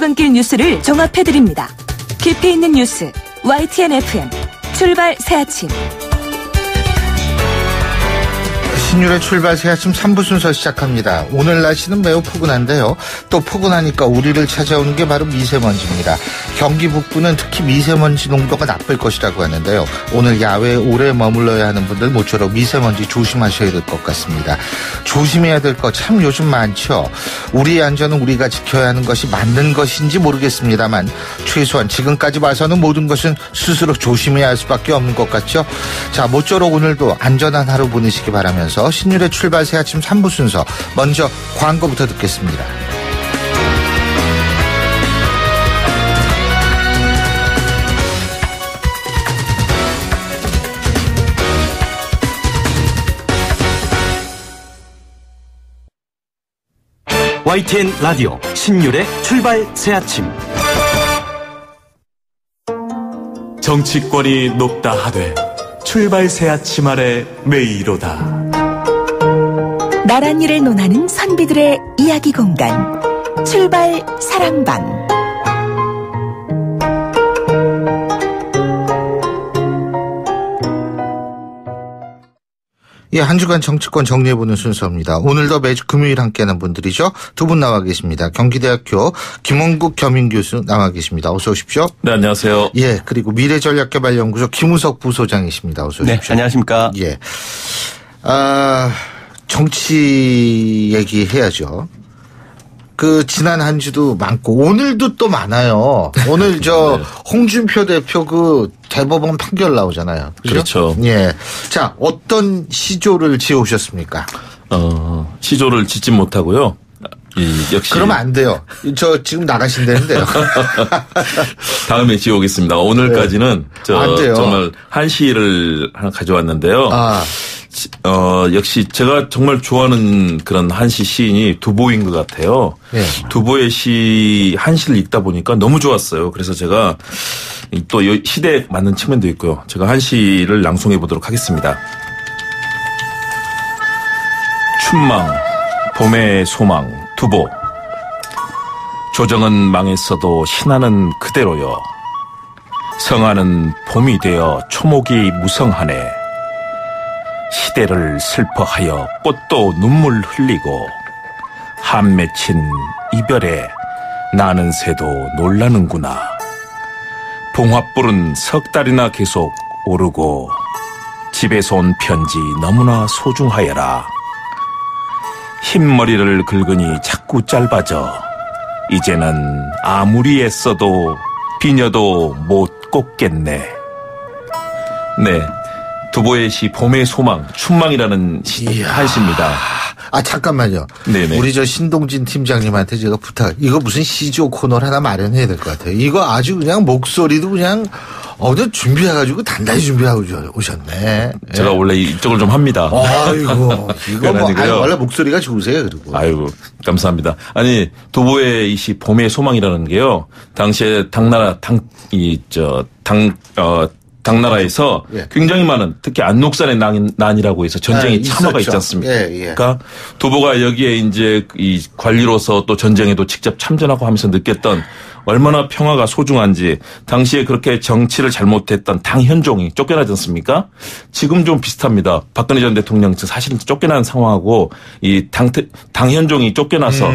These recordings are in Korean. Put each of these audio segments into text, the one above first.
출근길 뉴스를 종합해드립니다. 깊이 있는 뉴스 YTN FM 출발 새아침. 신율의 출발 새아침 3부 순서 시작합니다. 오늘 날씨는 매우 포근한데요. 또 포근하니까 우리를 찾아오는 게 바로 미세먼지입니다. 경기 북부는 특히 미세먼지 농도가 나쁠 것이라고 하는데요. 오늘 야외에 오래 머물러야 하는 분들 모쪼록 미세먼지 조심하셔야 될 것 같습니다. 조심해야 될 거 참 요즘 많죠. 우리의 안전은 우리가 지켜야 하는 것이 맞는 것인지 모르겠습니다만 최소한 지금까지 봐서는 모든 것은 스스로 조심해야 할 수밖에 없는 것 같죠. 자, 모쪼록 오늘도 안전한 하루 보내시기 바라면서 신율의 출발 새아침 3부 순서 먼저 광고부터 듣겠습니다. YTN 라디오 신율의 출발 새아침. 정치권이 높다 하되 출발 새아침 아래 메이로다. 나란 일을 논하는 선비들의 이야기 공간 출발 사랑방. 예, 한 주간 정치권 정리해보는 순서입니다. 오늘도 매주 금요일 함께하는 분들이죠. 두 분 나와 계십니다. 경기대학교 김원국 겸임 교수 나와 계십니다. 어서 오십시오. 네, 안녕하세요. 예, 그리고 미래전략개발연구소 김우석 부소장이십니다. 어서 오십시오. 네, 안녕하십니까. 예. 정치 얘기해야죠. 지난 한 주도 많고, 오늘도 또 많아요. 오늘 네. 홍준표 대표 대법원 판결 나오잖아요. 그렇죠? 예. 자, 어떤 시조를 지어오셨습니까? 시조를 짓지 못하고요. 역시. 그러면 안 돼요. 지금 나가신다는데요. 다음에 지어오겠습니다. 오늘까지는 네. 안 돼요. 정말 한 시를 하나 가져왔는데요. 역시 제가 정말 좋아하는 그런 한시 시인이 두보인 것 같아요. 네. 두보의 한시를 읽다 보니까 너무 좋았어요. 그래서 제가 또 시대에 맞는 측면도 있고요. 제가 한시를 낭송해 보도록 하겠습니다. 춘망, 봄의 소망, 두보. 조정은 망했어도 신하는 그대로요. 성하는 봄이 되어 초목이 무성하네. 시대를 슬퍼하여 꽃도 눈물 흘리고 한 맺힌 이별에 나는 새도 놀라는구나. 봉화불은 석 달이나 계속 오르고 집에서 온 편지 너무나 소중하여라. 흰머리를 긁으니 자꾸 짧아져 이제는 아무리 애써도 비녀도 못 꽂겠네. 네. 두보의 시 봄의 소망, 춘망이라는 한시입니다. 잠깐만요. 네네. 우리 신동진 팀장님한테 제가 이거 무슨 시조 코너를 하나 마련해야 될 것 같아요. 이거 아주 그냥 목소리도 그냥 준비해가지고 단단히 준비하고 오셨네. 제가 네. 원래 이쪽을 좀 합니다. 아이고, 이거 원래 목소리가 좋으세요, 그리고. 아이고, 감사합니다. 두보의 이 시 봄의 소망이라는 게요. 당시에 당나라에서 예. 굉장히 많은 특히 안록산의 난이라고 해서 전쟁이 참화가 있지 않습니까? 예. 그러니까 두보가 여기에 이제 이 관리로서 또 전쟁에도 직접 참전하고 하면서 느꼈던 얼마나 평화가 소중한지, 당시에 그렇게 정치를 잘못했던 당현종이 쫓겨나지 않습니까? 지금 좀 비슷합니다. 박근혜 전 대통령 사실은 쫓겨난 상황하고 이 당현종이 쫓겨나서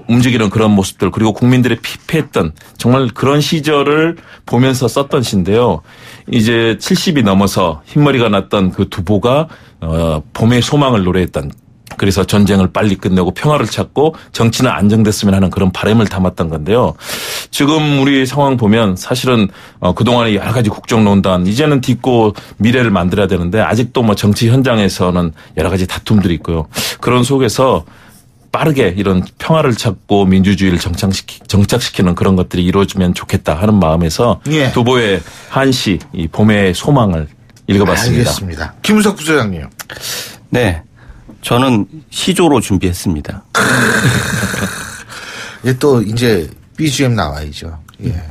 움직이는 그런 모습들, 그리고 국민들의 피폐했던 정말 그런 시절을 보면서 썼던 시인데요. 이제 70이 넘어서 흰머리가 났던 그 두보가 봄의 소망을 노래했던, 그래서 전쟁을 빨리 끝내고 평화를 찾고 정치는 안정됐으면 하는 그런 바람을 담았던 건데요. 지금 우리 상황 보면 사실은 그동안의 여러 가지 국정농단, 이제는 딛고 미래를 만들어야 되는데 아직도 정치 현장에서는 여러 가지 다툼들이 있고요. 그런 속에서 빠르게 이런 평화를 찾고 민주주의를 정착시키는 그런 것들이 이루어지면 좋겠다 하는 마음에서 예. 두보의 한시, 이 봄의 소망을 읽어봤습니다. 알겠습니다. 김우석 부소장님. 네. 저는 시조로 준비했습니다. 또 이제 BGM 나와야죠. 예.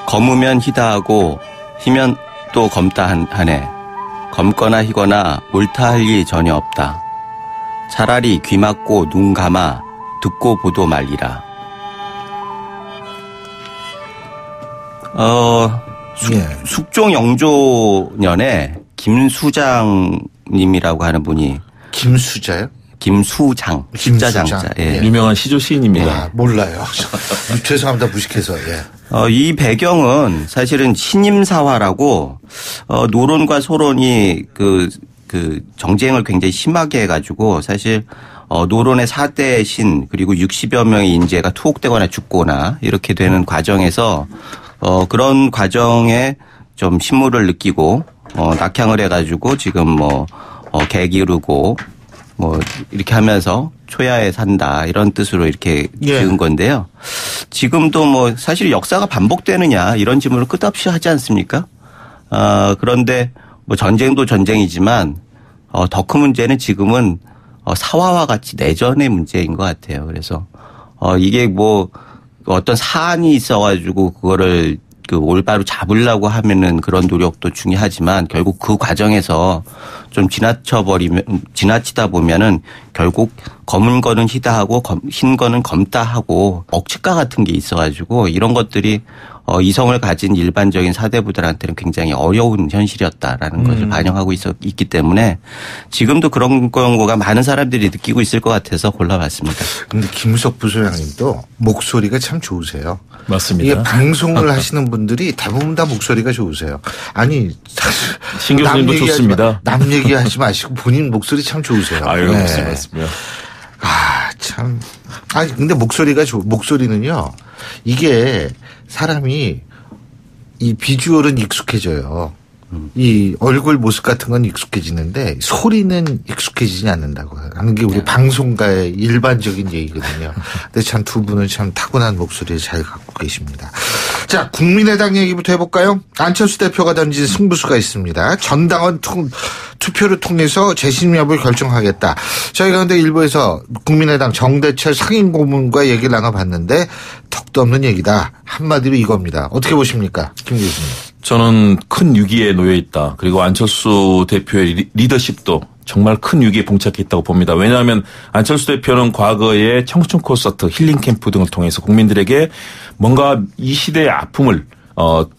검으면 희다하고 희면 또 검다 하네. 검거나 희거나 옳다 할 리 전혀 없다. 차라리 귀 막고 눈 감아 듣고 보도 말리라. 숙종 영조년에 김수장님이라고 하는 분이 김수자요? 김수장. 숫자장자. 예. 유명한 시조 시인입니다. 야, 몰라요. 죄송합니다. 무식해서. 예. 이 배경은 사실은 신임사화라고 노론과 소론이 그 정쟁을 굉장히 심하게 해가지고 사실 노론의 4대 신 그리고 60여 명의 인재가 투옥되거나 죽거나 이렇게 되는 과정에서 그런 과정에 좀 신물을 느끼고 낙향을 해가지고 지금 개 기르고 이렇게 하면서 초야에 산다 이런 뜻으로 이렇게 지은 건데요. 지금도 사실 역사가 반복되느냐 이런 질문을 끝없이 하지 않습니까? 그런데 전쟁도 전쟁이지만 더 큰 문제는 지금은 사화와 같이 내전의 문제인 것 같아요. 그래서 이게 어떤 사안이 있어가지고 그거를 올바로 잡으려고 하면은 그런 노력도 중요하지만 결국 그 과정에서 좀 지나치다 보면은 결국 검은 거는 희다하고 흰 거는 검다하고 억측가 같은 게 있어가지고 이런 것들이 이성을 가진 일반적인 사대부들한테는 굉장히 어려운 현실이었다라는 것을 반영하고 있기 때문에 지금도 그런 경우가 많은 사람들이 느끼고 있을 것 같아서 골라봤습니다. 그런데 김우석 부소장님도 목소리가 참 좋으세요. 맞습니다. 이게 방송을 하시는 분들이 대부분 다 목소리가 좋으세요. 아니 신 교수님도 좋습니다. 남 얘기하지 마시고 본인 목소리 참 좋으세요. 아유, 네. 맞습니다. 참. 근데 목소리는요. 이게 사람이 이 비주얼은 익숙해져요. 이 얼굴 모습 같은 건 익숙해지는데 소리는 익숙해지지 않는다고 하는 게 우리 방송가의 일반적인 얘기거든요. 근데 참 두 분은 참 타고난 목소리를 잘 갖고 계십니다. 자, 국민의당 얘기부터 해볼까요? 안철수 대표가 던진 승부수가 있습니다. 전당원 투표를 통해서 재심 여부를 결정하겠다. 저희가 근데 일부에서 국민의당 정대철 상임고문과 얘기를 나눠봤는데 턱도 없는 얘기다. 한마디로 이겁니다. 어떻게 보십니까? 김 교수님. 저는 큰 위기에 놓여 있다. 그리고 안철수 대표의 리더십도 정말 큰 위기에 봉착해 있다고 봅니다. 왜냐하면 안철수 대표는 과거에 청춘 콘서트, 힐링 캠프 등을 통해서 국민들에게 뭔가 이 시대의 아픔을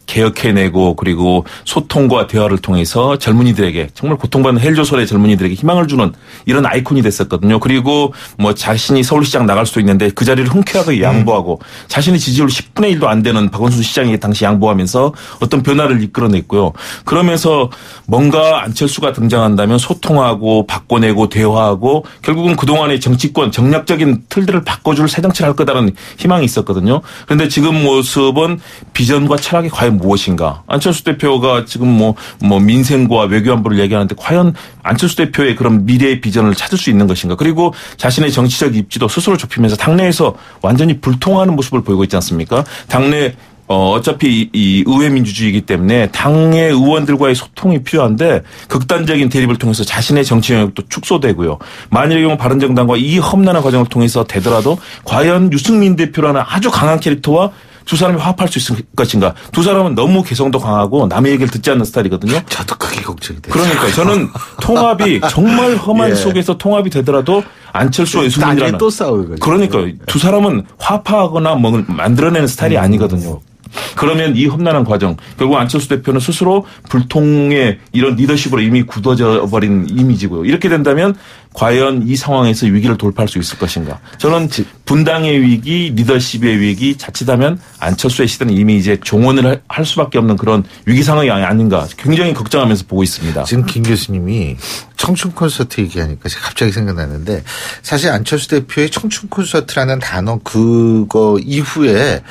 개혁해내고 그리고 소통과 대화를 통해서 젊은이들에게 정말 고통받는 헬조선의 젊은이들에게 희망을 주는 이런 아이콘이 됐었거든요. 그리고 자신이 서울시장 나갈 수도 있는데 그 자리를 흔쾌하게 양보하고 자신의 지지율 10분의 1도 안 되는 박원순 시장이 당시 양보하면서 어떤 변화를 이끌어냈고요. 그러면서 뭔가 안철수가 등장한다면 소통하고 바꿔내고 대화하고 결국은 그동안의 정치권 정략적인 틀들을 바꿔줄 새정치를 할 거다라는 희망이 있었거든요. 그런데 지금 모습은 비전과 철학이 과연 무엇인가? 안철수 대표가 지금 민생과 외교안보를 얘기하는데 과연 안철수 대표의 그런 미래의 비전을 찾을 수 있는 것인가? 그리고 자신의 정치적 입지도 스스로 좁히면서 당내에서 완전히 불통하는 모습을 보이고 있지 않습니까? 당내 어차피 이 의회 민주주의이기 때문에 당의 의원들과의 소통이 필요한데 극단적인 대립을 통해서 자신의 정치 영역도 축소되고요. 만일의 경우 바른정당과 이 험난한 과정을 통해서 되더라도 과연 유승민 대표라는 아주 강한 캐릭터와 두 사람이 화합할 수 있을 것인가. 두 사람은 너무 개성도 강하고 남의 얘기를 듣지 않는 스타일이거든요. 저도 그게 걱정이 돼요. 그러니까 저는 통합이 정말 험한 속에서 통합이 되더라도 안철수와 유승민이라는 또 싸우고 그러니까 두 사람은 화합하거나 만들어내는 스타일이 아니거든요. 그러면 이 험난한 과정 결국 안철수 대표는 스스로 불통의 이런 리더십으로 이미 굳어져 버린 이미지고요. 이렇게 된다면 과연 이 상황에서 위기를 돌파할 수 있을 것인가. 저는 분당의 위기, 리더십의 위기 자칫하면 안철수의 시대는 이미 이제 종언을 할 수밖에 없는 그런 위기 상황이 아닌가 굉장히 걱정하면서 보고 있습니다. 지금 김 교수님이 청춘 콘서트 얘기하니까 갑자기 생각나는데 사실 안철수 대표의 청춘 콘서트라는 단어 그거 이후에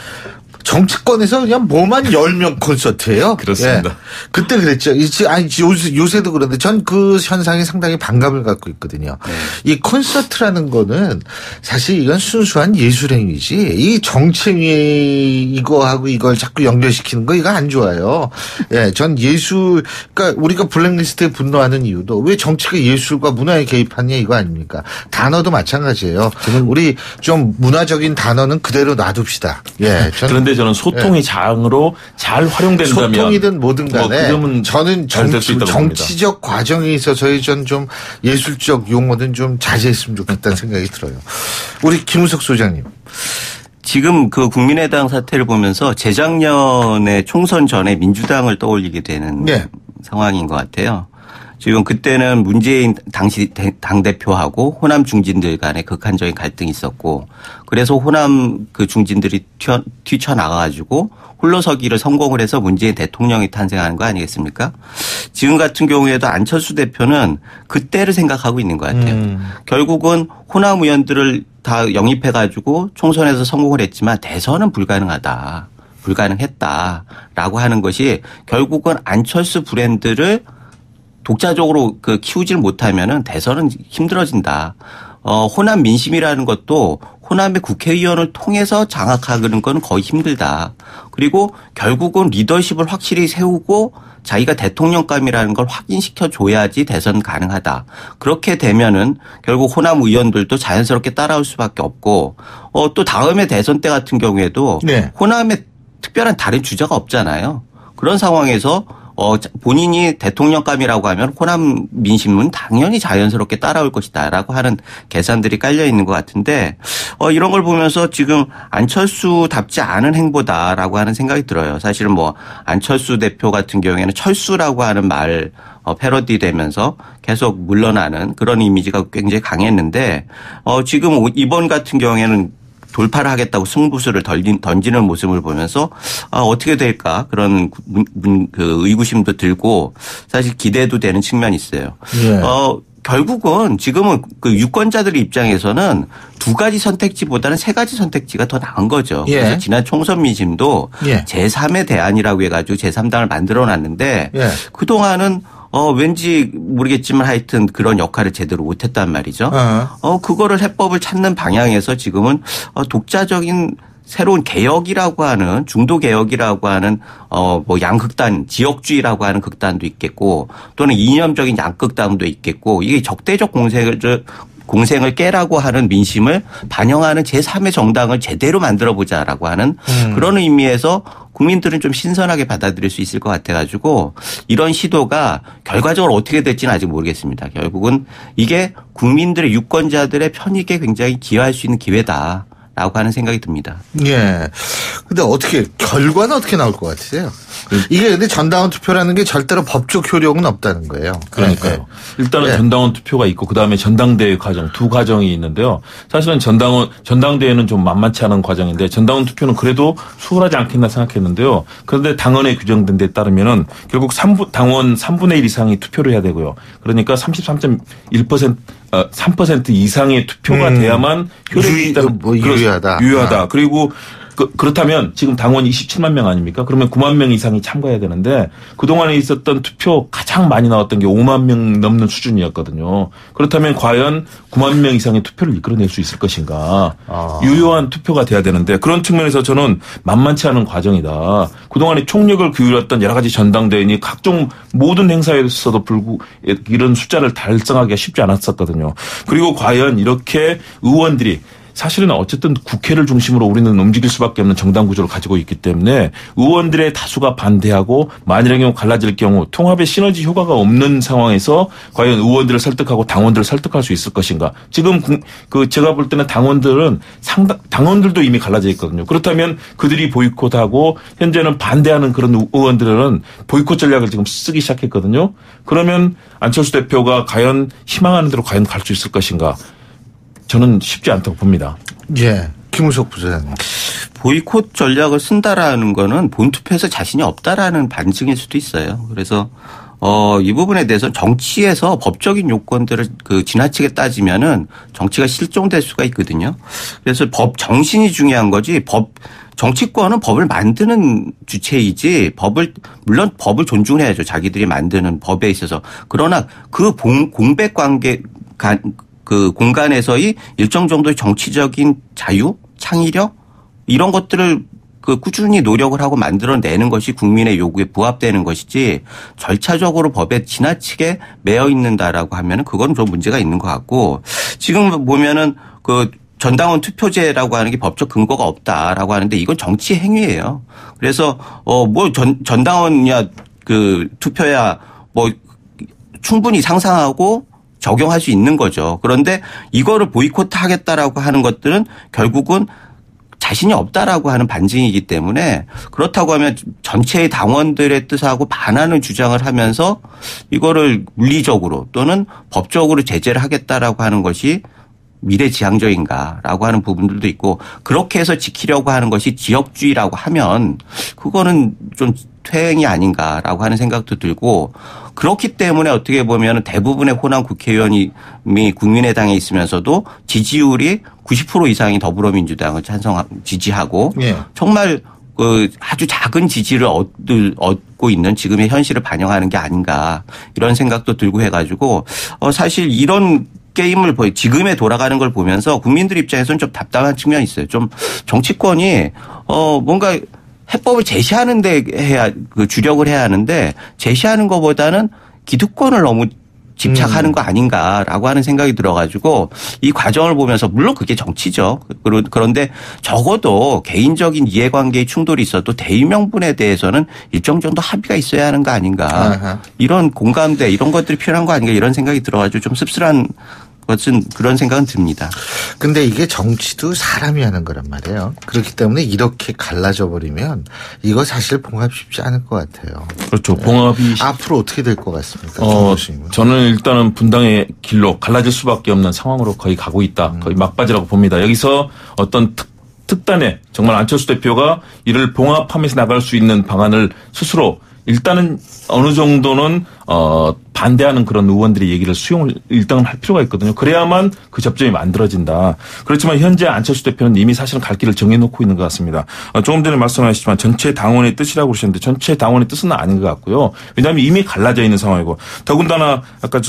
정치권에서 그냥 뭐만 10명 콘서트예요. 그렇습니다. 예. 그때 그랬죠. 요새도 그런데 전 그 현상에 상당히 반감을 갖고 있거든요. 이 콘서트라는 거는 사실 이건 순수한 예술행위지. 이 정치행위 이거하고 이걸 자꾸 연결시키는 거 이거 안 좋아요. 예, 전 그러니까 우리가 블랙리스트에 분노하는 이유도 왜 정치가 예술과 문화에 개입하냐 이거 아닙니까? 단어도 마찬가지예요. 우리 좀 문화적인 단어는 그대로 놔둡시다. 예. 그런데 저는 소통의 장으로 잘 활용된다면 소통이든 뭐든 간에 그러면 저는 잘 될 수 있다고 정치적 과정에 있어서의 전 좀 예술적 용어는 좀 자제했으면 좋겠다는 생각이 들어요. 우리 김우석 소장님. 지금 그 국민의당 사태를 보면서 재작년에 총선 전에 민주당을 떠올리게 되는 네. 상황인 것 같아요. 지금 그때는 문재인 당시 당대표하고 호남 중진들 간에 극한적인 갈등이 있었고 그래서 호남 그 중진들이 뛰쳐나가가지고 홀로서기를 성공을 해서 문재인 대통령이 탄생하는 거 아니겠습니까? 지금 같은 경우에도 안철수 대표는 그때를 생각하고 있는 것 같아요. 결국은 호남 의원들을 다 영입해가지고 총선에서 성공을 했지만 대선은 불가능했다라고 하는 것이 결국은 안철수 브랜드를 독자적으로 그 키우질 못하면은 대선은 힘들어진다. 호남 민심이라는 것도 호남의 국회의원을 통해서 장악하는 건 거의 힘들다. 그리고 결국은 리더십을 확실히 세우고 자기가 대통령감이라는 걸 확인시켜 줘야지 대선 가능하다. 그렇게 되면은 결국 호남 의원들도 자연스럽게 따라올 수밖에 없고 또 다음에 대선 때 같은 경우에도 네. 호남에 특별한 다른 주자가 없잖아요. 그런 상황에서 본인이 대통령감이라고 하면 호남 민심은 당연히 자연스럽게 따라올 것이다라고 하는 계산들이 깔려 있는 것 같은데 이런 걸 보면서 지금 안철수답지 않은 행보다라고 하는 생각이 들어요. 사실은 뭐 안철수 대표 같은 경우에는 철수라고 하는 말 패러디 되면서 계속 물러나는 그런 이미지가 굉장히 강했는데 지금 이번 같은 경우에는 돌파를 하겠다고 승부수를 던지는 모습을 보면서 어떻게 될까 그런 그 의구심도 들고 사실 기대도 되는 측면이 있어요. 예. 결국은 지금은 그 유권자들의 입장에서는 두 가지 선택지보다는 세 가지 선택지가 더 나은 거죠. 예. 그래서 지난 총선 민심도 예. 제3의 대안이라고 해가지고 제3당을 만들어 놨는데 예. 그동안은 왠지 모르겠지만 하여튼 그런 역할을 제대로 못했단 말이죠. 그거를 해법을 찾는 방향에서 지금은 독자적인 새로운 개혁이라고 하는 중도 개혁이라고 하는 뭐 양극단 지역주의라고 하는 극단도 있겠고 또는 이념적인 양극단도 있겠고 이게 적대적 공생을 깨라고 하는 민심을 반영하는 제3의 정당을 제대로 만들어보자라고 하는 그런 의미에서 국민들은 좀 신선하게 받아들일 수 있을 것 같아가지고 이런 시도가 결과적으로 어떻게 될지는 아직 모르겠습니다. 결국은 이게 국민들의 유권자들의 편익에 굉장히 기여할 수 있는 기회다라고 하는 생각이 듭니다. 예. 근데 결과는 어떻게 나올 것 같으세요? 이게 근데 전당원 투표라는 게 절대로 법적 효력은 없다는 거예요. 그러니까요. 네. 일단은 네. 전당원 투표가 있고 그다음에 전당대회 과정 두 과정이 있는데요. 사실은 전당대회는 좀 만만치 않은 과정인데 전당원 투표는 그래도 수월하지 않겠나 생각했는데요. 그런데 당헌에 규정된 데 따르면은 결국 당원 3분의 1 이상이 투표를 해야 되고요. 그러니까 33.1% 3% 이상의 투표가 돼야만 효력이 있다는 유효하다. 유효하다. 그리고 그렇다면 지금 당원 27만 명 아닙니까? 그러면 9만 명 이상이 참가해야 되는데 그동안에 있었던 투표 가장 많이 나왔던 게 5만 명 넘는 수준이었거든요. 그렇다면 과연 9만 명 이상의 투표를 이끌어낼 수 있을 것인가. 유효한 투표가 돼야 되는데 그런 측면에서 저는 만만치 않은 과정이다. 그동안에 총력을 기울였던 여러 가지 전당대회니 각종 모든 행사에서도 이런 숫자를 달성하기가 쉽지 않았었거든요. 그리고 과연 이렇게 의원들이 사실은 어쨌든 국회를 중심으로 우리는 움직일 수밖에 없는 정당 구조를 가지고 있기 때문에 의원들의 다수가 반대하고 만일의 경우 갈라질 경우 통합의 시너지 효과가 없는 상황에서 과연 의원들을 설득하고 당원들을 설득할 수 있을 것인가. 지금 제가 볼 때는 당원들도 이미 갈라져 있거든요. 그렇다면 그들이 보이콧하고 현재는 반대하는 그런 의원들은 보이콧 전략을 지금 쓰기 시작했거든요. 그러면 안철수 대표가 과연 희망하는 대로 과연 갈 수 있을 것인가. 저는 쉽지 않다고 봅니다. 예. 김우석 부사장님. 보이콧 전략을 쓴다라는 거는 본투표에서 자신이 없다라는 반증일 수도 있어요. 그래서 이 부분에 대해서 정치에서 법적인 요건들을 지나치게 따지면은 정치가 실종될 수가 있거든요. 그래서 정신이 중요한 거지 정치권은 법을 만드는 주체이지 물론 법을 존중해야죠. 자기들이 만드는 법에 있어서. 그러나 그 공백 관계 그 공간에서의 일정 정도의 정치적인 자유, 창의력 이런 것들을 꾸준히 노력을 하고 만들어내는 것이 국민의 요구에 부합되는 것이지 절차적으로 법에 지나치게 매여 있는다라고 하면은 그건 좀 문제가 있는 것 같고 지금 보면은 전당원 투표제라고 하는 게 법적 근거가 없다라고 하는데 이건 정치 행위예요. 그래서 뭐 전당원이야 그 투표야 뭐 충분히 상상하고 적용할 수 있는 거죠. 그런데 이거를 보이콧하겠다라고 하는 것들은 결국은 자신이 없다라고 하는 반증이기 때문에 그렇다고 하면 전체의 당원들의 뜻하고 반하는 주장을 하면서 이거를 물리적으로 또는 법적으로 제재를 하겠다라고 하는 것이 미래지향적인가라고 하는 부분들도 있고 그렇게 해서 지키려고 하는 것이 지역주의라고 하면 그거는 좀 퇴행이 아닌가라고 하는 생각도 들고 그렇기 때문에 어떻게 보면 대부분의 호남 국회의원이 국민의당에 있으면서도 지지율이 90% 이상이 더불어민주당을 지지하고 예. 정말 아주 작은 지지를 얻고 있는 지금의 현실을 반영하는 게 아닌가 이런 생각도 들고 해가지고 사실 이런 게임을 지금에 돌아가는 걸 보면서 국민들 입장에서는 좀 답답한 측면이 있어요. 좀 정치권이 뭔가 해법을 제시하는데 주력을 해야 하는데 제시하는 것보다는 기득권을 너무 집착하는 거 아닌가라고 하는 생각이 들어가지고 이 과정을 보면서 물론 그게 정치죠. 그런데 적어도 개인적인 이해관계의 충돌이 있어도 대의명분에 대해서는 일정 정도 합의가 있어야 하는 거 아닌가. 아하. 이런 공감대 이런 것들이 필요한 거 아닌가 이런 생각이 들어가지고 좀 씁쓸한 것은 그런 생각은 듭니다. 근데 이게 정치도 사람이 하는 거란 말이에요. 그렇기 때문에 이렇게 갈라져 버리면 이거 사실 봉합 쉽지 않을 것 같아요. 그렇죠. 봉합이 앞으로 어떻게 될 것 같습니까? 저는 일단은 분당의 길로 갈라질 수밖에 없는 상황으로 거의 가고 있다. 거의 막바지라고 봅니다. 여기서 어떤 특단의 정말 안철수 대표가 이를 봉합하면서 나갈 수 있는 방안을 스스로 일단은 어느 정도는 반대하는 그런 의원들의 얘기를 수용을 일단은 할 필요가 있거든요. 그래야만 그 접점이 만들어진다. 그렇지만 현재 안철수 대표는 이미 사실은 갈 길을 정해놓고 있는 것 같습니다. 조금 전에 말씀하셨지만 전체 당원의 뜻이라고 그러셨는데 전체 당원의 뜻은 아닌 것 같고요. 왜냐하면 이미 갈라져 있는 상황이고 더군다나 아까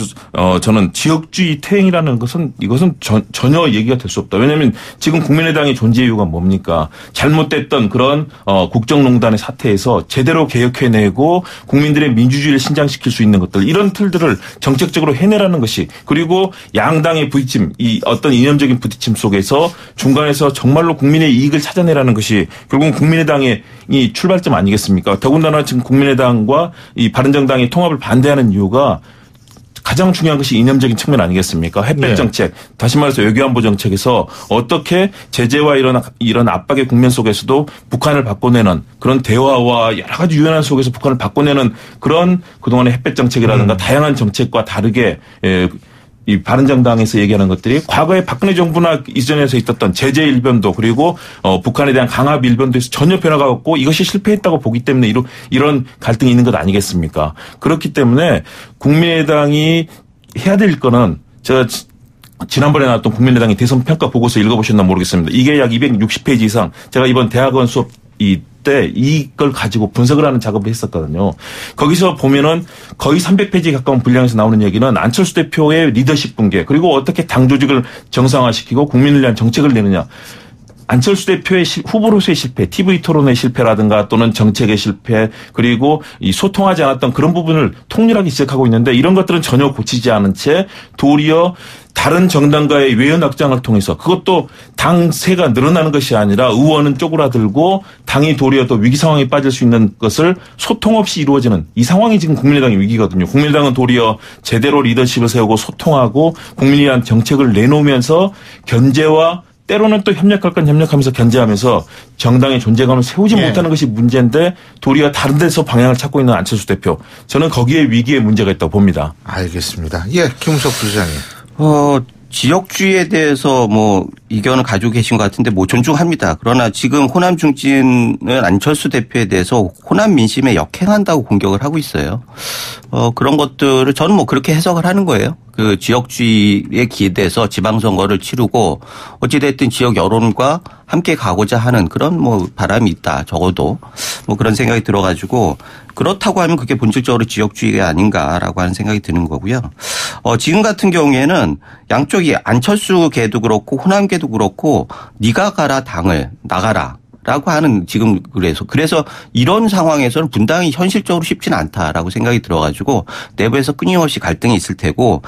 저는 지역주의 퇴행이라는 것은 이것은 전혀 얘기가 될 수 없다. 왜냐하면 지금 국민의당의 존재 이유가 뭡니까? 잘못됐던 그런 국정농단의 사태에서 제대로 개혁해내고 국민들의 민주주의를 신장시킬 수 있는 것들 이런 틀들을 정책적으로 해내라는 것이 그리고 양당의 부딪힘 이 어떤 이념적인 부딪힘 속에서 중간에서 정말로 국민의 이익을 찾아내라는 것이 결국은 국민의당의 이 출발점 아니겠습니까? 더군다나 지금 국민의당과 이 바른정당의 통합을 반대하는 이유가 가장 중요한 것이 이념적인 측면 아니겠습니까? 햇볕 정책, 다시 말해서 외교안보 정책에서 어떻게 제재와 이런 압박의 국면 속에서도 북한을 바꿔내는 그런 대화와 여러 가지 유연한 속에서 북한을 바꿔내는 그런 그동안의 햇볕 정책이라든가 다양한 정책과 다르게 이 바른정당에서 얘기하는 것들이 과거에 박근혜 정부나 이전에서 있었던 제재 일변도 그리고 북한에 대한 강압 일변도에서 전혀 변화가 없고 이것이 실패했다고 보기 때문에 이런 갈등이 있는 것 아니겠습니까? 그렇기 때문에 국민의당이 해야 될 거는 제가 지난번에 나왔던 국민의당의 대선 평가 보고서 읽어보셨나 모르겠습니다. 이게 약 260페이지 이상 제가 이번 대학원 수업 때 이걸 가지고 분석을 하는 작업을 했었거든요. 거기서 보면은 거의 300페이지 가까운 분량에서 나오는 얘기는 안철수 대표의 리더십 붕괴 그리고 어떻게 당 조직을 정상화시키고 국민을 위한 정책을 내느냐. 안철수 대표의 후보로서의 실패, TV 토론의 실패라든가 또는 정책의 실패 그리고 이 소통하지 않았던 그런 부분을 통렬하게 지적하고 있는데 이런 것들은 전혀 고치지 않은 채 도리어 다른 정당과의 외연 확장을 통해서 그것도 당 세가 늘어나는 것이 아니라 의원은 쪼그라들고 당이 도리어 또 위기 상황에 빠질 수 있는 것을 소통 없이 이루어지는 이 상황이 지금 국민의당의 위기거든요. 국민의당은 도리어 제대로 리더십을 세우고 소통하고 국민을 위한 정책을 내놓으면서 견제와 때로는 또 협력할 건 협력하면서 견제하면서 정당의 존재감을 세우지 못하는 것이 문제인데 도리어 다른 데서 방향을 찾고 있는 안철수 대표. 저는 거기에 위기에 문제가 있다고 봅니다. 알겠습니다. 예, 김우석 부장님. 지역주의에 대해서 이견을 가지고 계신 것 같은데 존중합니다. 그러나 지금 호남 중진은 안철수 대표에 대해서 호남 민심에 역행한다고 공격을 하고 있어요. 그런 것들을 저는 그렇게 해석을 하는 거예요. 그 지역주의에 기대서 지방선거를 치르고 어찌됐든 지역 여론과 함께 가고자 하는 그런 바람이 있다. 적어도 그런 생각이 들어가지고 그렇다고 하면 그게 본질적으로 지역주의가 아닌가라고 하는 생각이 드는 거고요. 지금 같은 경우에는 양쪽이 안철수계도 그렇고 호남계도 그렇고 네가 가라 당을 나가라. 라고 하는 지금 그래서 이런 상황에서는 분당이 현실적으로 쉽지는 않다라고 생각이 들어가지고 내부에서 끊임없이 갈등이 있을 테고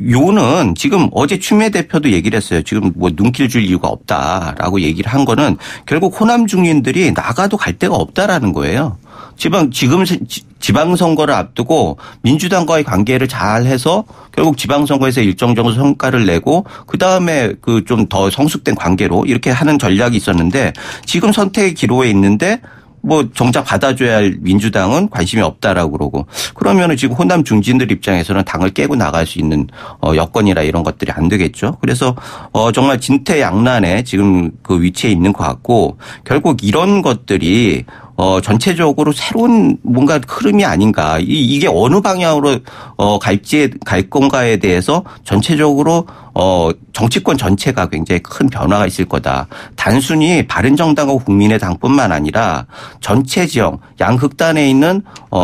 요는 지금 어제 추미애 대표도 얘기를 했어요. 지금 뭐 눈길 줄 이유가 없다라고 얘기를 한 거는 결국 호남 중진들이 나가도 갈 데가 없다라는 거예요. 지방선거를 앞두고 민주당과의 관계를 잘 해서 결국 지방선거에서 일정 정도 성과를 내고 그다음에 그 좀 더 성숙된 관계로 이렇게 하는 전략이 있었는데 지금 선택의 기로에 있는데 뭐 정작 받아줘야 할 민주당은 관심이 없다라고 그러고 그러면은 지금 호남 중진들 입장에서는 당을 깨고 나갈 수 있는 여건이라 이런 것들이 안 되겠죠. 그래서 정말 진퇴양난에 지금 그 위치에 있는 것 같고 결국 이런 것들이 전체적으로 새로운 뭔가 흐름이 아닌가. 이게 어느 방향으로 갈 건가에 대해서 전체적으로 정치권 전체가 굉장히 큰 변화가 있을 거다. 단순히 바른정당과 국민의당뿐만 아니라 전체 지역 양극단에 있는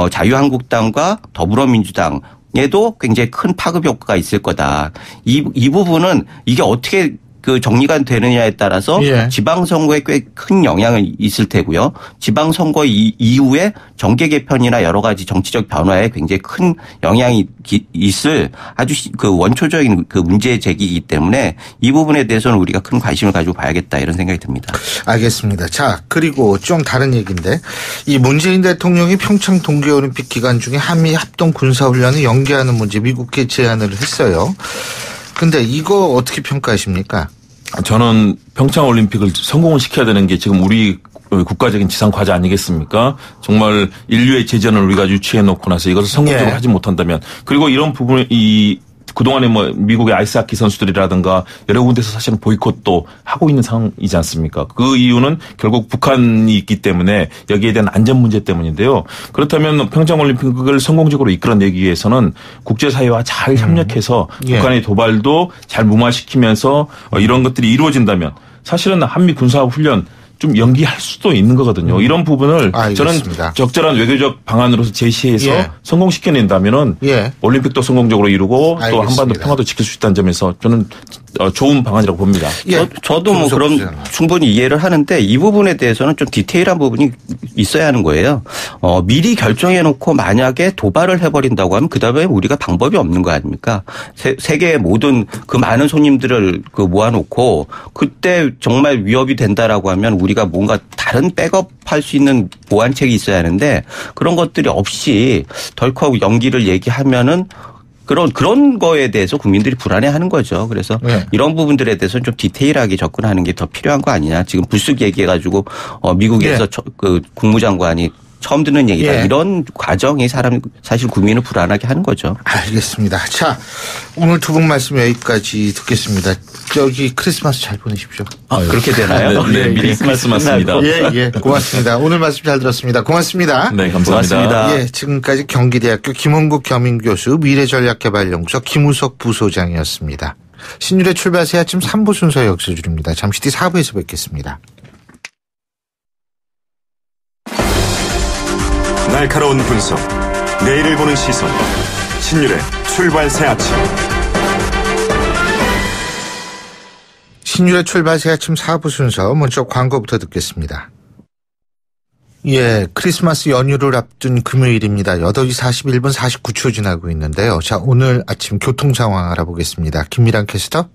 자유한국당과 더불어민주당 에도 굉장히 큰 파급 효과가 있을 거다. 이 부분은 이게 어떻게 그 정리가 되느냐에 따라서 예. 지방선거에 꽤 큰 영향이 있을 테고요. 지방선거 이후에 정계 개편이나 여러 가지 정치적 변화에 굉장히 큰 영향이 있을 아주 그 원초적인 그 문제 제기이기 때문에 이 부분에 대해서는 우리가 큰 관심을 가지고 봐야겠다 이런 생각이 듭니다. 알겠습니다. 자, 그리고 좀 다른 얘기인데 이 문재인 대통령이 평창 동계올림픽 기간 중에 한미 합동 군사훈련을 연기하는 문제 미국에 제안을 했어요. 근데 이거 어떻게 평가하십니까? 저는 평창올림픽을 성공을 시켜야 되는 게 지금 우리 국가적인 지상 과제 아니겠습니까? 정말 인류의 재전을 우리가 유치해 놓고 나서 이것을 성공적으로 예. 하지 못한다면 그리고 이런 부분을 그동안에 뭐 미국의 아이스하키 선수들이라든가 여러 군데서 사실은 보이콧도 하고 있는 상황이지 않습니까? 그 이유는 결국 북한이 있기 때문에 여기에 대한 안전 문제 때문인데요. 그렇다면 평창올림픽을 성공적으로 이끌어내기 위해서는 국제사회와 잘 협력해서 예. 북한의 도발도 잘 무마시키면서 이런 것들이 이루어진다면 사실은 한미 군사훈련 좀 연기할 수도 있는 거거든요. 이런 부분을 알겠습니다. 저는 적절한 외교적 방안으로서 제시해서 예. 성공시켜낸다면은 예. 올림픽도 성공적으로 이루고 알겠습니다. 또 한반도 평화도 지킬 수 있다는 점에서 저는 좋은 방안이라고 봅니다. 예. 저도 뭐 그럼 충분히 이해를 하는데 이 부분에 대해서는 좀 디테일한 부분이 있어야 하는 거예요. 미리 결정해놓고 만약에 도발을 해버린다고 하면 그다음에 우리가 방법이 없는 거 아닙니까? 세계의 모든 그 많은 손님들을 그 모아놓고 그때 정말 위협이 된다라고 하면 우리가 뭔가 다른 백업할 수 있는 보완책이 있어야 하는데 그런 것들이 없이 덜컥 연기를 얘기하면은 그런 거에 대해서 국민들이 불안해하는 거죠. 그래서 네. 이런 부분들에 대해서는 좀 디테일하게 접근하는 게 더 필요한 거 아니냐. 지금 불쑥 얘기해가지고 미국에서 네. 그 국무장관이 처음 듣는 얘기다. 예. 이런 과정이 사실 국민을 불안하게 하는 거죠. 알겠습니다. 자, 오늘 두 분 말씀 여기까지 듣겠습니다. 저기 크리스마스 잘 보내십시오. 그렇게 되나요? 네, 미리 말씀하십니다. 예, 고맙습니다. 오늘 말씀 잘 들었습니다. 고맙습니다. 네, 감사합니다. 고맙습니다. 예, 지금까지 경기대학교 김원국 겸임교수 미래전략개발연구소 김우석 부소장이었습니다. 신율의 출발 새 아침 3부 순서 역수줄입니다. 잠시 뒤 4부에서 뵙겠습니다. 날카로운 분석, 내일을 보는 시선, 신율의 출발 새 아침. 신율의 출발 새 아침 4부 순서 먼저 광고부터 듣겠습니다. 예, 크리스마스 연휴를 앞둔 금요일입니다. 8시 41분 49초 지나고 있는데요. 자, 오늘 아침 교통 상황 알아보겠습니다. 김미란 캐스터.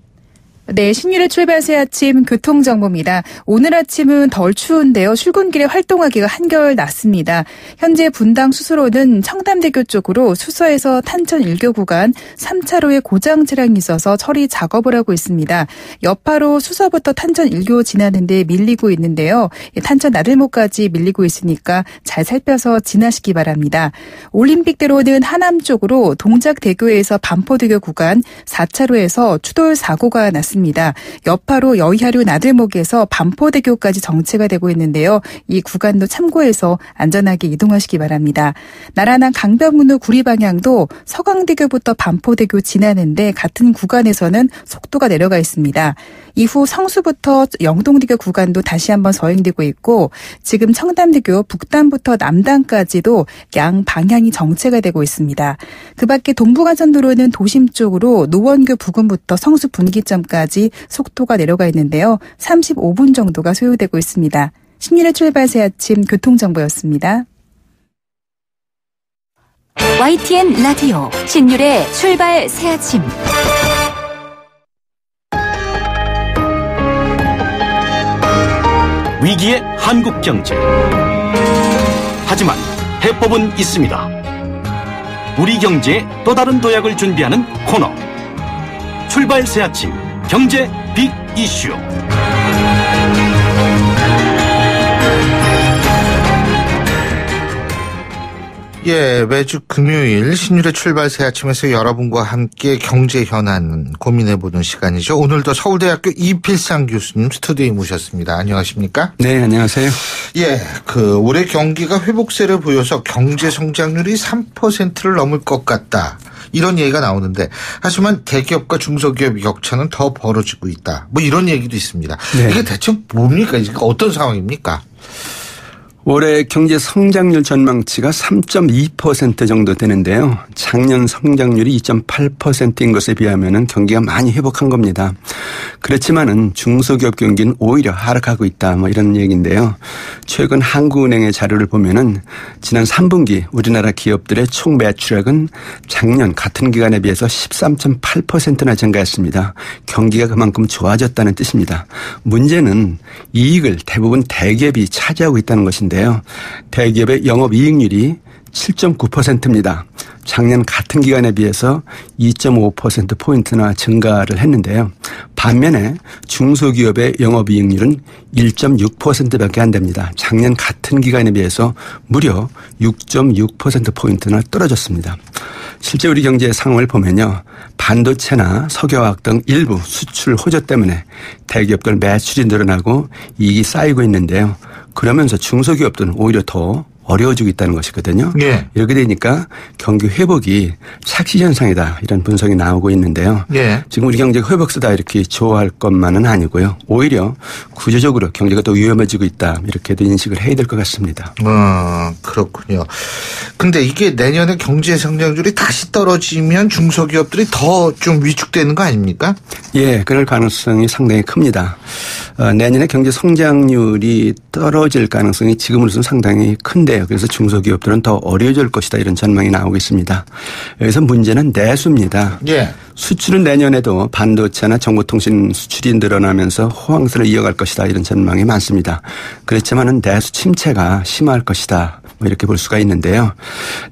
네, 신율의 출발 새 아침 교통정보입니다. 오늘 아침은 덜 추운데요. 출근길에 활동하기가 한결 낫습니다. 현재 분당 수서로는 청담대교 쪽으로 수서에서 탄천 1교 구간 3차로에 고장 차량이 있어서 처리 작업을 하고 있습니다. 여파로 수서부터 탄천 1교 지나는데 밀리고 있는데요. 탄천 나들목까지 밀리고 있으니까 잘 살펴서 지나시기 바랍니다. 올림픽대로는 하남 쪽으로 동작대교에서 반포대교 구간 4차로에서 추돌 사고가 났습니다. 여파로 여의하류 나들목에서 반포대교까지 정체가 되고 있는데요. 이 구간도 참고해서 안전하게 이동하시기 바랍니다. 나라남 강변북로 구리 방향도 서강대교부터 반포대교 지나는데 같은 구간에서는 속도가 내려가 있습니다. 이후 성수부터 영동대교 구간도 다시 한번 서행되고 있고 지금 청담대교 북단부터 남단까지도 양 방향이 정체가 되고 있습니다. 그 밖에 동부간선도로는 도심 쪽으로 노원교 부근부터 성수 분기점까지 속도가 내려가 있는데요. 35분 정도가 소요되고 있습니다. 신율의 출발 새 아침 교통정보였습니다. YTN 라디오 신율의 출발 새 아침. 위기의 한국 경제. 하지만 해법은 있습니다. 우리 경제에 또 다른 도약을 준비하는 코너. 출발 새 아침 경제 빅 이슈. 예, 매주 금요일 신율의 출발 새 아침에서 여러분과 함께 경제 현안 고민해보는 시간이죠. 오늘도 서울대학교 이필상 교수님 스튜디오에 모셨습니다. 안녕하십니까? 네, 안녕하세요. 예, 올해 경기가 회복세를 보여서 경제 성장률이 3%를 넘을 것 같다. 이런 얘기가 나오는데, 하지만 대기업과 중소기업의 격차는 더 벌어지고 있다. 뭐 이런 얘기도 있습니다. 네. 이게 대체 뭡니까? 이게 어떤 상황입니까? 올해 경제 성장률 전망치가 3.2% 정도 되는데요. 작년 성장률이 2.8%인 것에 비하면 경기가 많이 회복한 겁니다. 그렇지만은 중소기업 경기는 오히려 하락하고 있다. 뭐 이런 얘기인데요. 최근 한국은행의 자료를 보면은 지난 3분기 우리나라 기업들의 총 매출액은 작년 같은 기간에 비해서 13.8%나 증가했습니다. 경기가 그만큼 좋아졌다는 뜻입니다. 문제는 이익을 대부분 대기업이 차지하고 있다는 것인데 대기업의 영업이익률이 7.9%입니다. 작년 같은 기간에 비해서 2.5%포인트나 증가를 했는데요. 반면에 중소기업의 영업이익률은 1.6%밖에 안 됩니다. 작년 같은 기간에 비해서 무려 6.6%포인트나 떨어졌습니다. 실제 우리 경제의 상황을 보면요. 반도체나 석유화학 등 일부 수출 호조 때문에 대기업들 매출이 늘어나고 이익이 쌓이고 있는데요. 그러면서 중소기업들은 오히려 더 어려워지고 있다는 것이거든요. 예. 이렇게 되니까 경기 회복이 착시 현상이다 이런 분석이 나오고 있는데요. 예. 지금 우리 경제가 회복세다 이렇게 좋아할 것만은 아니고요. 오히려 구조적으로 경제가 더 위험해지고 있다 이렇게도 인식을 해야 될 것 같습니다. 그렇군요. 근데 이게 내년에 경제 성장률이 다시 떨어지면 중소기업들이 더 좀 위축되는 거 아닙니까? 예, 그럴 가능성이 상당히 큽니다. 내년에 경제 성장률이 떨어질 가능성이 지금으로서는 상당히 큰데요. 그래서 중소기업들은 더 어려워질 것이다 이런 전망이 나오고 있습니다. 여기서 문제는 내수입니다. 예. 수출은 내년에도 반도체나 정보통신 수출이 늘어나면서 호황세를 이어갈 것이다 이런 전망이 많습니다. 그렇지만은 내수 침체가 심할 것이다. 뭐 이렇게 볼 수가 있는데요.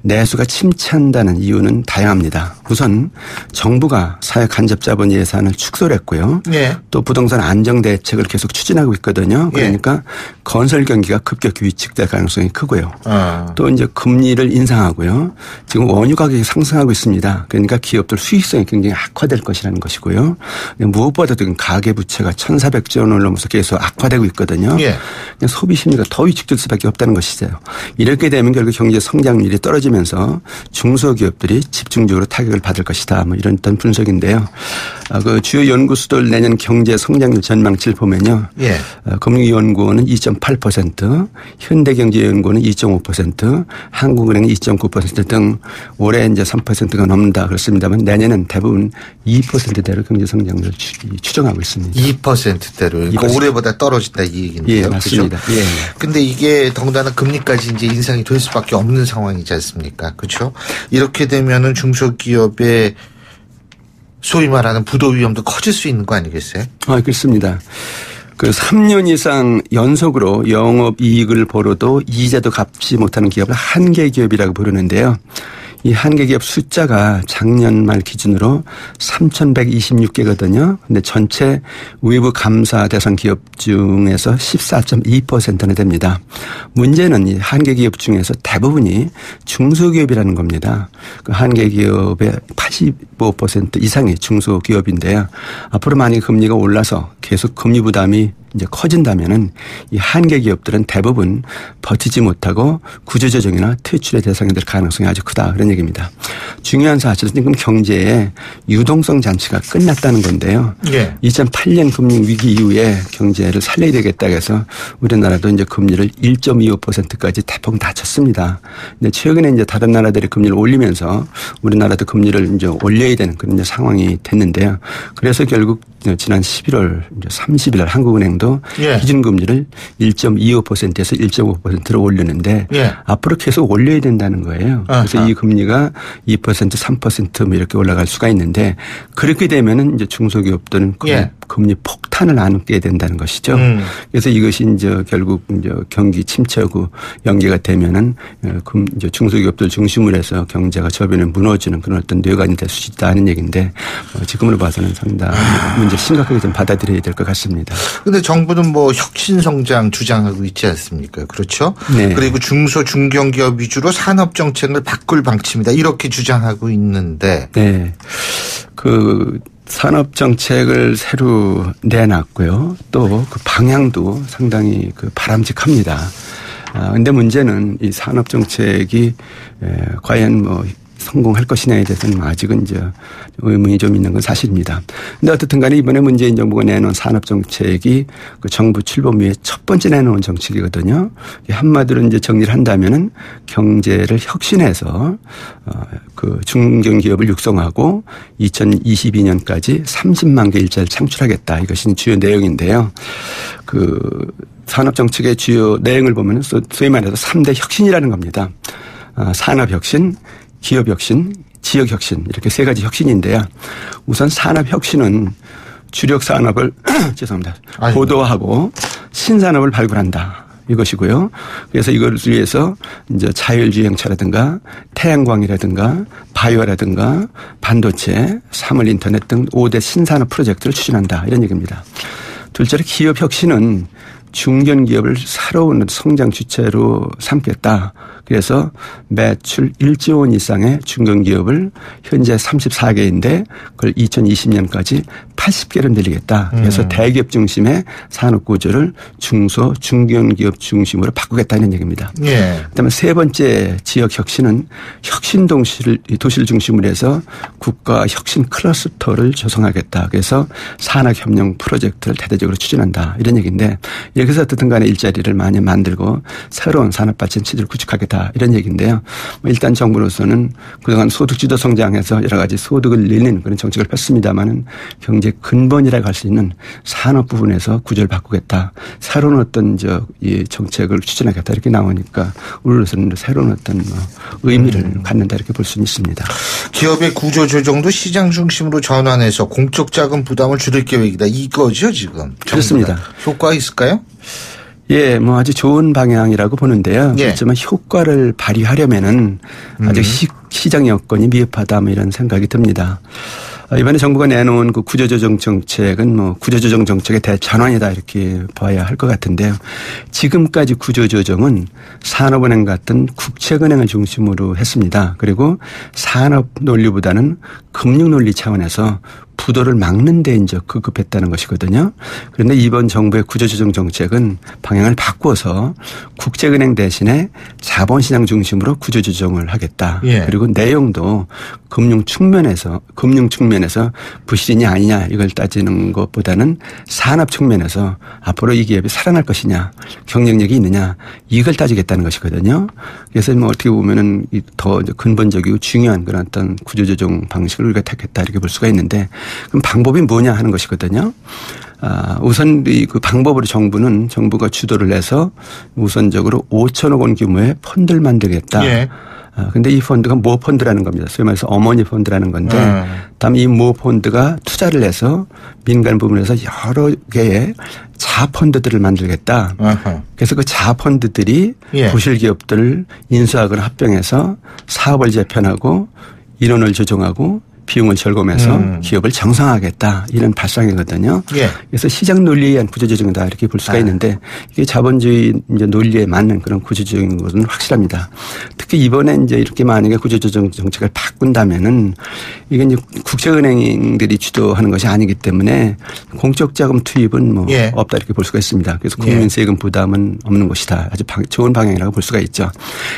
내수가 침체한다는 이유는 다양합니다. 우선 정부가 사회 간접자본 예산을 축소를 했고요. 예. 또 부동산 안정 대책을 계속 추진하고 있거든요. 그러니까 건설 경기가 급격히 위축될 가능성이 크고요. 또 이제 금리를 인상하고요. 지금 원유 가격이 상승하고 있습니다. 그러니까 기업들 수익성이 굉장히 악화될 것이라는 것이고요. 무엇보다도 가계부채가 1,400조 원을 넘어서 계속 악화되고 있거든요. 예. 소비 심리가 더 위축될 수밖에 없다는 것이죠. 이렇게 되면 결국 경제 성장률이 떨어지면서 중소기업들이 집중적으로 타격을 받을 것이다. 뭐 이런 어떤 분석인데요. 그 주요 연구소들 내년 경제 성장률 전망치를 보면요. 예. 금융연구원은 2.8%, 현대경제연구원은 2.5%, 한국은행은 2.9% 등 올해 이제 3%가 넘는다 그렇습니다만 내년은 대부분 2%대로 경제 성장률을 추정하고 있습니다. 2%대로. 그러니까 올해보다 떨어진다 이 얘기인데요. 예, 맞습니다. 그렇죠? 예. 근데 이게 더군다나 금리까지 이제 인상이 될 수밖에 없는 상황이지 않습니까? 그렇죠? 이렇게 되면은 중소기업의 소위 말하는 부도 위험도 커질 수 있는 거 아니겠어요? 그렇습니다. 3년 이상 연속으로 영업이익을 벌어도 이자도 갚지 못하는 기업을 한계기업이라고 부르는데요. 이 한계기업 숫자가 작년 말 기준으로 3,126개거든요. 근데 전체 외부 감사 대상 기업 중에서 14.2%나 됩니다. 문제는 이 한계기업 중에서 대부분이 중소기업이라는 겁니다. 그 한계기업의 85% 이상이 중소기업인데요. 앞으로 만약 금리가 올라서 계속 금리 부담이 이제 커진다면은 이 한계 기업들은 대부분 버티지 못하고 구조조정이나 퇴출의 대상이 될 가능성이 아주 크다 그런 얘기입니다. 중요한 사실은 지금 경제의 유동성 잔치가 끝났다는 건데요. 예. 2008년 금융 위기 이후에 경제를 살려야 되겠다 해서 우리나라도 이제 금리를 1.25%까지 대폭 낮췄습니다. 근데 최근에 이제 다른 나라들이 금리를 올리면서 우리나라도 금리를 이제 올려야 되는 그런 이제 상황이 됐는데요. 그래서 결국 지난 11월 30일 날 한국은행도 중에서도 예. 기준금리를 1.25%에서 1.5%로 올리는데 예. 앞으로 계속 올려야 된다는 거예요. 그래서 아하. 이 금리가 2%, 3% 뭐 이렇게 올라갈 수가 있는데 그렇게 되면은 이제 중소기업들은 예. 금리 폭탄을 안게 된다는 것이죠. 그래서 이것이 이제 결국 이제 경기 침체하고 연계가 되면은 이제 중소기업들 중심으로 해서 경제가 저변에 무너지는 그런 어떤 뇌관이 될 수 있다는 얘기인데 지금으로 봐서는 상당히 문제 심각하게 좀 받아들여야 될 것 같습니다. 그런데 정부는 뭐 혁신 성장 주장하고 있지 않습니까? 그렇죠? 네. 그리고 중소 중견기업 위주로 산업 정책을 바꿀 방침이다. 이렇게 주장하고 있는데. 네. 그 산업 정책을 새로 내놨고요. 또 그 방향도 상당히 그 바람직합니다. 근데 문제는 이 산업 정책이 과연 뭐 성공할 것이냐에 대해서는 아직은 이제 의문이 좀 있는 건 사실입니다. 근데 어떻든 간에 이번에 문재인 정부가 내놓은 산업 정책이 그 정부 출범 이후에 첫 번째 내놓은 정책이거든요. 한마디로 이제 정리를 한다면은 경제를 혁신해서 그 중견기업을 육성하고 2022년까지 30만 개 일자리를 창출하겠다. 이것이 주요 내용인데요. 그 산업 정책의 주요 내용을 보면 소위 말해서 3대 혁신이라는 겁니다. 산업 혁신, 기업 혁신, 지역 혁신 이렇게 세 가지 혁신인데요. 우선 산업 혁신은 주력 산업을 죄송합니다. 고도화하고 신산업을 발굴한다. 이것이고요. 그래서 이걸 위해서 이제 자율주행차라든가 태양광이라든가 바이오라든가 반도체, 사물 인터넷 등 5대 신산업 프로젝트를 추진한다. 이런 얘기입니다. 둘째로 기업 혁신은 중견기업을 새로운 성장 주체로 삼겠다. 그래서 매출 1조 원 이상의 중견기업을 현재 34개인데 그걸 2020년까지 80개로 늘리겠다. 그래서 대기업 중심의 산업구조를 중소 중견기업 중심으로 바꾸겠다는 얘기입니다. 예. 그다음에 세 번째 지역 혁신은 혁신 도시를 중심으로 해서 국가 혁신 클러스터를 조성하겠다. 그래서 산학협력 프로젝트를 대대적으로 추진한다. 이런 얘기인데 여기서 어떻든 간에 일자리를 많이 만들고 새로운 산업 발전 체제를 구축하겠다. 이런 얘기인데요. 일단 정부로서는 그동안 소득주도 성장해서 여러 가지 소득을 늘리는 그런 정책을 폈습니다마는 경제 근본이라고 할 수 있는 산업 부분에서 구조를 바꾸겠다. 새로운 어떤 이 정책을 추진하겠다. 이렇게 나오니까 우리로서는 새로운 어떤 의미를 갖는다. 이렇게 볼 수는 있습니다. 기업의 구조 조정도 시장 중심으로 전환해서 공적 자금 부담을 줄일 계획이다. 이거죠, 지금. 그렇습니다. 효과가 있을까요? 예, 뭐 아주 좋은 방향이라고 보는데요. 예. 그렇지만 효과를 발휘하려면은 아직 시장 여건이 미흡하다 뭐 이런 생각이 듭니다. 이번에 정부가 내놓은 그 구조조정 정책은 뭐 구조조정 정책의 대전환이다 이렇게 봐야 할 것 같은데요. 지금까지 구조조정은 산업은행 같은 국책은행을 중심으로 했습니다. 그리고 산업 논리보다는 금융 논리 차원에서 부도를 막는 데 이제 급급했다는 것이거든요. 그런데 이번 정부의 구조조정 정책은 방향을 바꿔서 국제은행 대신에 자본시장 중심으로 구조조정을 하겠다. 예. 그리고 내용도 금융 측면에서 부실이냐 아니냐 이걸 따지는 것보다는 산업 측면에서 앞으로 이 기업이 살아날 것이냐 경쟁력이 있느냐 이걸 따지겠다는 것이거든요. 그래서 뭐 어떻게 보면은 더 근본적이고 중요한 그런 어떤 구조조정 방식을 우리가 택했다 이렇게 볼 수가 있는데 그럼 방법이 뭐냐 하는 것이거든요. 우선 그 방법으로 정부가 주도를 해서 우선적으로 5천억 원 규모의 펀드를 만들겠다. 예. 근데 이 펀드가 모 펀드라는 겁니다. 소위 말해서 어머니 펀드라는 건데 다음 이 모 펀드가 투자를 해서 민간 부분에서 여러 개의 자펀드들을 만들겠다. 그래서 그 자펀드들이 예. 부실 기업들을 인수하거나 합병해서 사업을 재편하고 인원을 조정하고 비용을 절감해서 기업을 정상화하겠다 이런 발상이거든요. 예. 그래서 시장 논리에 의한 구조조정이다 이렇게 볼 수가 있는데 이게 자본주의 이제 논리에 맞는 그런 구조조정인 것은 확실합니다. 특히 이번에 이제 이렇게 만약에 구조조정 정책을 바꾼다면은 이게 이제 국제은행들이 주도하는 것이 아니기 때문에 공적 자금 투입은 뭐 예. 없다 이렇게 볼 수가 있습니다. 그래서 국민 세금 부담은 없는 것이다. 아주 좋은 방향이라고 볼 수가 있죠.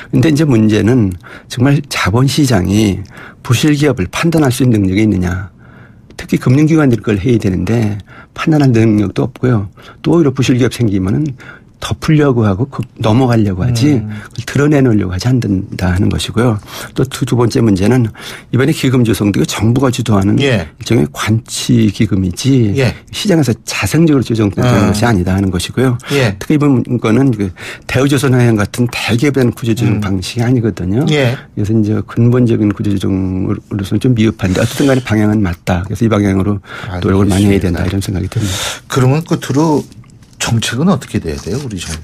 그런데 이제 문제는 정말 자본시장이 부실 기업을 판단할 수 있는 능력이 있느냐. 특히 금융기관들이 그걸 해야 되는데 판단할 능력도 없고요. 또 오히려 부실 기업 생기면은 덮으려고 하고 넘어가려고 하지 드러내놓으려고 하지 않는다 하는 것이고요. 또 두 번째 문제는 이번에 기금 조성도 정부가 주도하는 예. 일종의 관치 기금이지 예. 시장에서 자생적으로 조정되는 것이 아니다 하는 것이고요. 예. 특히 이번 거는 그 대우조선해양 같은 대기업에 대한 구조조정 방식이 아니거든요. 예. 그래서 이제 근본적인 구조조정으로서는 좀 미흡한데 어쨌든 간에 방향은 맞다. 그래서 이 방향으로 노력을 많이 해야 된다 이런 생각이 듭니다. 그러면 끝으로 정책은 어떻게 돼야 돼요, 우리 정부?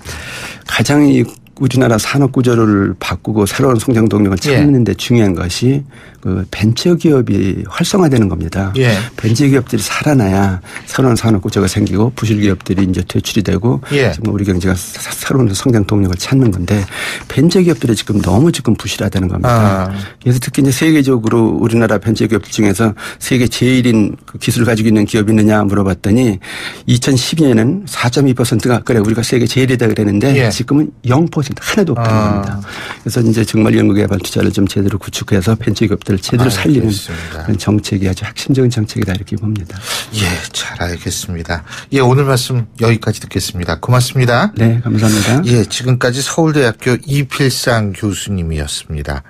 가장 우리나라 산업 구조를 바꾸고 새로운 성장 동력을 찾는 데 중요한 것이 그 벤처기업이 활성화되는 겁니다. 예. 벤처기업들이 살아나야 새로운 산업 구조가 생기고 부실기업들이 이제 퇴출이 되고 예. 정말 우리 경제가 새로운 성장 동력을 찾는 건데 벤처기업들이 지금 너무 지금 부실화되는 겁니다. 그래서 특히 이제 세계적으로 우리나라 벤처기업 중에서 세계 제일인 그 기술을 가지고 있는 기업이 있느냐 물어봤더니 2012년에는 4.2%가 그래 우리가 세계 제일이다 그랬는데 예. 지금은 0% 하나도 없다는 겁니다. 그래서 이제 정말 연구개발 투자를 좀 제대로 구축해서 벤처기업들을 제대로 살리는 그런 정책이 아주 핵심적인 정책이다 이렇게 봅니다. 예, 잘 알겠습니다. 예, 오늘 말씀 여기까지 듣겠습니다. 고맙습니다. 네, 감사합니다. 예, 지금까지 서울대학교 이필상 교수님이었습니다.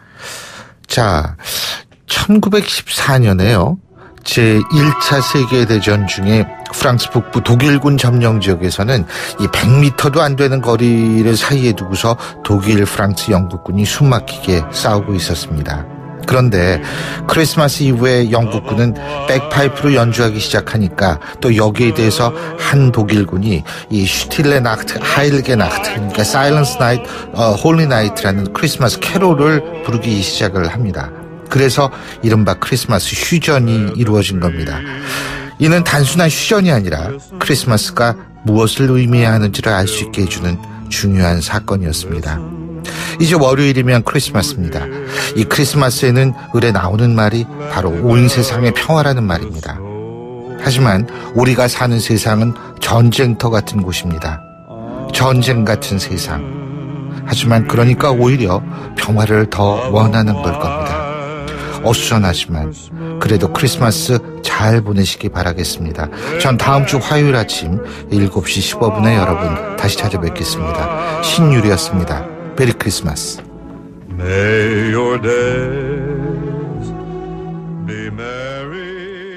자, 1914년에요. 제1차 세계대전 중에 프랑스 북부 독일군 점령 지역에서는 이 100m도 안 되는 거리를 사이에 두고서 독일, 프랑스, 영국군이 숨막히게 싸우고 있었습니다. 그런데 크리스마스 이후에 영국군은 백파이프로 연주하기 시작하니까 또 여기에 대해서 한 독일군이 이 슈틸레 나흐트, 하일게 나흐트, 그러니까 사일런스 나이트, 홀리 나이트라는 크리스마스 캐롤을 부르기 시작을 합니다. 그래서 이른바 크리스마스 휴전이 이루어진 겁니다. 이는 단순한 휴전이 아니라 크리스마스가 무엇을 의미해야 하는지를 알 수 있게 해주는 중요한 사건이었습니다. 이제 월요일이면 크리스마스입니다. 이 크리스마스에는 을에 나오는 말이 바로 온 세상의 평화라는 말입니다. 하지만 우리가 사는 세상은 전쟁터 같은 곳입니다. 전쟁 같은 세상. 하지만 그러니까 오히려 평화를 더 원하는 걸 겁니다. 어수선하지만 그래도 크리스마스 잘 보내시기 바라겠습니다. 전 다음 주 화요일 아침 7시 15분에 여러분 다시 찾아뵙겠습니다. 신유리였습니다. 메리 크리스마스. May your days be merry.